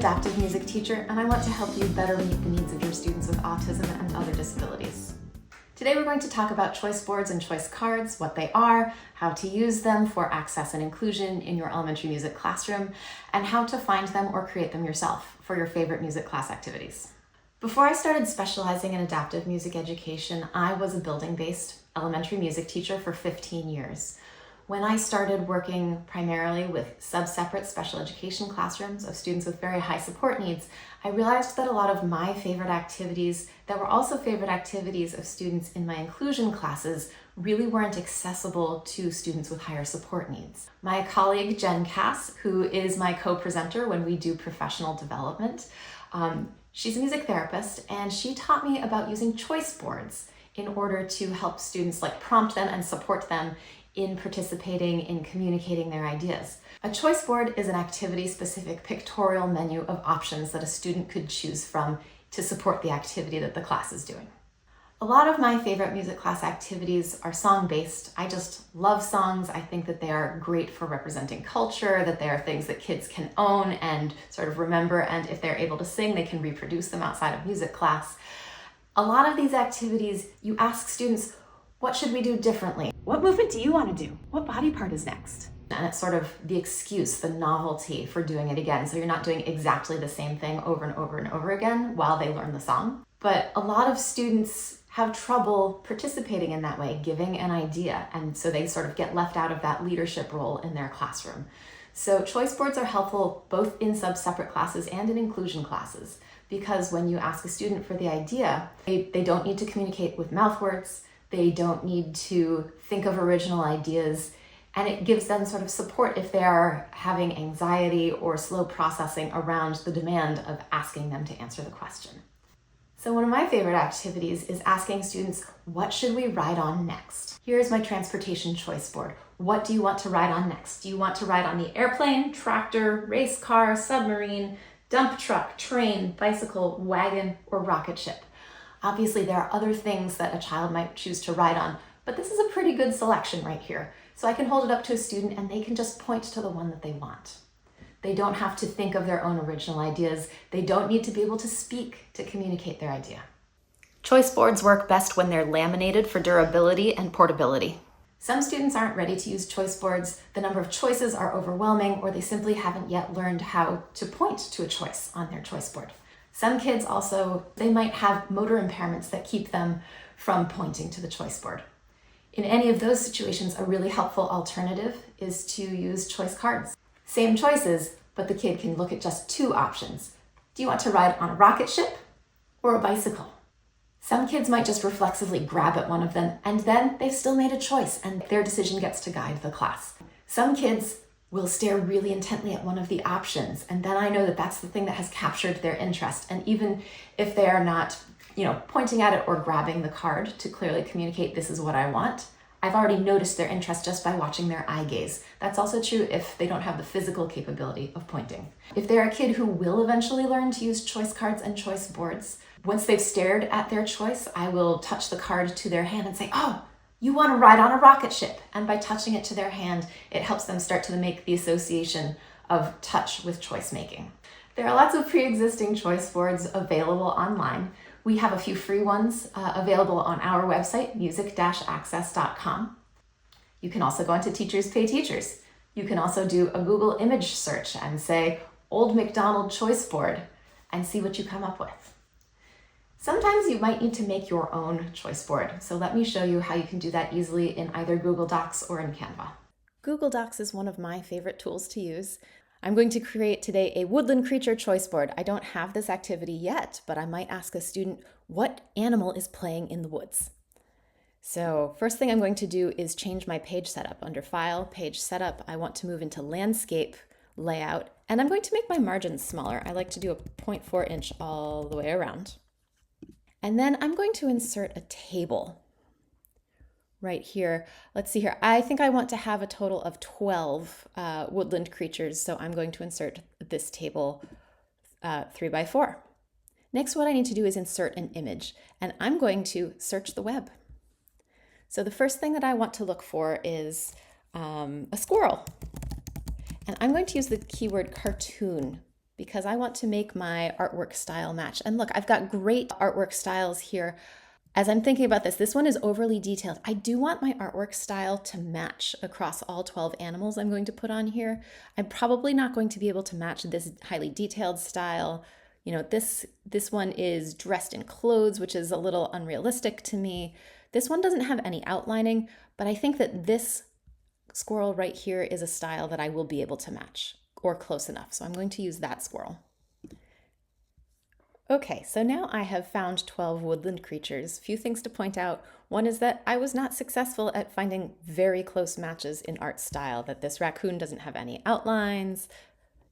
adaptive music teacher, and I want to help you better meet the needs of your students with autism and other disabilities. Today we're going to talk about choice boards and choice cards, what they are, how to use them for access and inclusion in your elementary music classroom, and how to find them or create them yourself for your favorite music class activities. Before I started specializing in adaptive music education, I was a building-based elementary music teacher for 15 years. When I started working primarily with sub-separate special education classrooms of students with very high support needs, I realized that a lot of my favorite activities that were also favorite activities of students in my inclusion classes really weren't accessible to students with higher support needs. My colleague Jen Cass, who is my co-presenter when we do professional development, she's a music therapist, and she taught me about using choice boards in order to help students, prompt them and support them in participating in communicating their ideas. A choice board is an activity-specific pictorial menu of options that a student could choose from to support the activity that the class is doing. A lot of my favorite music class activities are song-based. I just love songs. I think that they are great for representing culture, that they are things that kids can own and sort of remember, and if they're able to sing, they can reproduce them outside of music class. A lot of these activities, you ask students, what should we do differently? What movement do you want to do? What body part is next? And it's sort of the excuse, the novelty for doing it again. So you're not doing exactly the same thing over and over and over again while they learn the song. But a lot of students have trouble participating in that way, giving an idea. And so they sort of get left out of that leadership role in their classroom. So choice boards are helpful both in sub-separate classes and in inclusion classes, because when you ask a student for the idea, they don't need to communicate with mouth words. They don't need to think of original ideas, and it gives them sort of support if they are having anxiety or slow processing around the demand of asking them to answer the question. So one of my favorite activities is asking students, what should we ride on next? Here's my transportation choice board. What do you want to ride on next? Do you want to ride on the airplane, tractor, race car, submarine, dump truck, train, bicycle, wagon, or rocket ship? Obviously, there are other things that a child might choose to ride on, but this is a pretty good selection right here. So I can hold it up to a student and they can just point to the one that they want. They don't have to think of their own original ideas. They don't need to be able to speak to communicate their idea. Choice boards work best when they're laminated for durability and portability. Some students aren't ready to use choice boards. The number of choices are overwhelming, or they simply haven't yet learned how to point to a choice on their choice board. Some kids also, they might have motor impairments that keep them from pointing to the choice board. In any of those situations, a really helpful alternative is to use choice cards. Same choices, but the kid can look at just two options. Do you want to ride on a rocket ship or a bicycle? Some kids might just reflexively grab at one of them, and then they've still made a choice and their decision gets to guide the class. Some kids will stare really intently at one of the options, and then I know that that's the thing that has captured their interest. And even if they are not, pointing at it or grabbing the card to clearly communicate this is what I want, I've already noticed their interest just by watching their eye gaze. That's also true if they don't have the physical capability of pointing. If they're a kid who will eventually learn to use choice cards and choice boards, once they've stared at their choice, I will touch the card to their hand and say, oh, you want to ride on a rocket ship. And by touching it to their hand, it helps them start to make the association of touch with choice making. There are lots of pre-existing choice boards available online. We have a few free ones available on our website, music-access.com. You can also go into Teachers Pay Teachers. You can also do a Google image search and say, Old MacDonald choice board, and see what you come up with. Sometimes you might need to make your own choice board, so let me show you how you can do that easily in either Google Docs or in Canva. Google Docs is one of my favorite tools to use. I'm going to create today a woodland creature choice board. I don't have this activity yet, but I might ask a student, what animal is playing in the woods? So first thing I'm going to do is change my page setup. Under File, Page Setup, I want to move into Landscape Layout, and I'm going to make my margins smaller. I like to do a 0.4 inch all the way around. And then I'm going to insert a table right here. Let's see here. I think I want to have a total of 12 woodland creatures, so I'm going to insert this table 3 by 4. Next, what I need to do is insert an image, and I'm going to search the web. So the first thing that I want to look for is a squirrel. And I'm going to use the keyword cartoon because I want to make my artwork style match. And look, I've got great artwork styles here. As I'm thinking about this one is overly detailed. I do want my artwork style to match across all 12 animals I'm going to put on here. I'm probably not going to be able to match this highly detailed style. You know, this one is dressed in clothes, which is a little unrealistic to me. This one doesn't have any outlining, but I think that this squirrel right here is a style that I will be able to match, or close enough. So I'm going to use that squirrel. Okay, so now I have found 12 woodland creatures. Few things to point out. One is that I was not successful at finding very close matches in art style, that this raccoon doesn't have any outlines,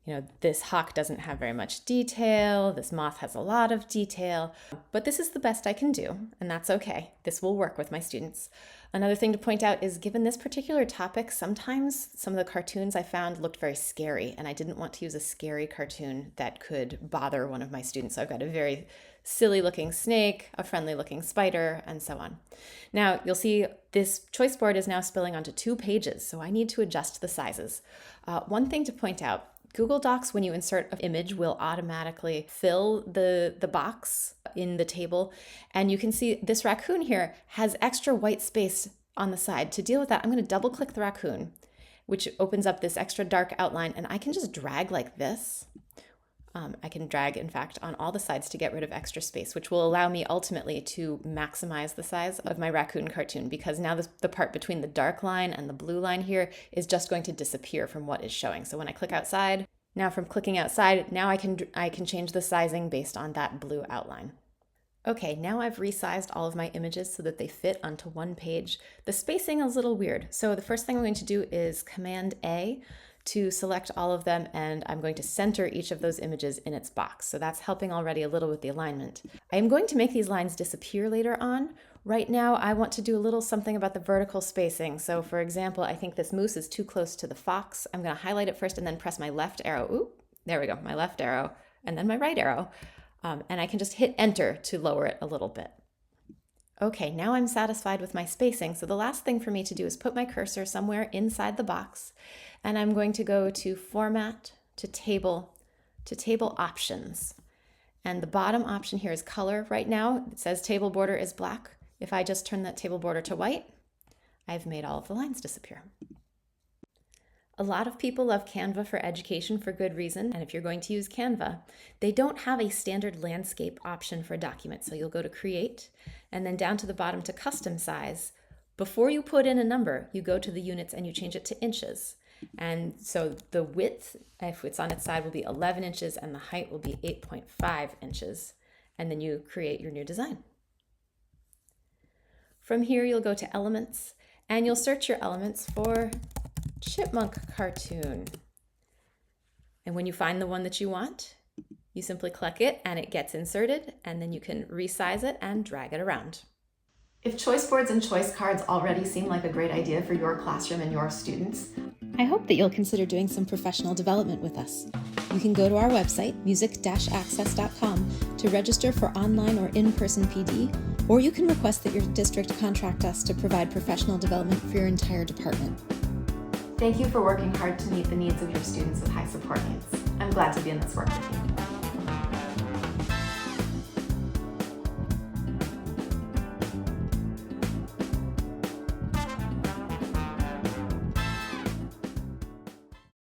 you know, this hawk doesn't have very much detail, this moth has a lot of detail, but this is the best I can do, and that's okay. This will work with my students. Another thing to point out is, given this particular topic, sometimes some of the cartoons I found looked very scary, and I didn't want to use a scary cartoon that could bother one of my students. So I've got a very silly looking snake, a friendly looking spider, and so on. Now you'll see this choice board is now spilling onto 2 pages, so I need to adjust the sizes. One thing to point out, Google Docs, when you insert an image, will automatically fill the box in the table. And you can see this raccoon here has extra white space on the side. To deal with that, I'm going to double click the raccoon, which opens up this extra dark outline, and I can just drag like this. I can drag, in fact, on all the sides to get rid of extra space, which will allow me ultimately to maximize the size of my raccoon cartoon, because now the part between the dark line and the blue line here is just going to disappear from what is showing. So when I click outside, now from clicking outside, now I can change the sizing based on that blue outline. Okay, now I've resized all of my images so that they fit onto one page. The spacing is a little weird. So the first thing I'm going to do is Command A to select all of them, and I'm going to center each of those images in its box. So that's helping already a little with the alignment. I am going to make these lines disappear later on. Right now, I want to do a little something about the vertical spacing. So for example, I think this moose is too close to the fox. I'm going to highlight it first and then press my left arrow. Ooh, there we go, my left arrow, and then my right arrow. And I can just hit enter to lower it a little bit. Okay, now I'm satisfied with my spacing. So the last thing for me to do is put my cursor somewhere inside the box, and I'm going to go to Format, to Table Options. And the bottom option here is Color. Right now, it says table border is black. If I just turn that table border to white, I've made all of the lines disappear. A lot of people love Canva for education for good reason, and if you're going to use Canva, they don't have a standard landscape option for a document. So you'll go to Create, and then down to the bottom to Custom Size. Before you put in a number, you go to the units and you change it to inches. And so the width, if it's on its side, will be 11 inches, and the height will be 8.5 inches. And then you create your new design. From here, you'll go to Elements, and you'll search your elements for chipmunk cartoon. And when you find the one that you want, you simply click it and it gets inserted, and then you can resize it and drag it around. If choice boards and choice cards already seem like a great idea for your classroom and your students, I hope that you'll consider doing some professional development with us. You can go to our website, music-access.com, to register for online or in-person PD, or you can request that your district contract us to provide professional development for your entire department. Thank you for working hard to meet the needs of your students with high support needs. I'm glad to be in this work with you.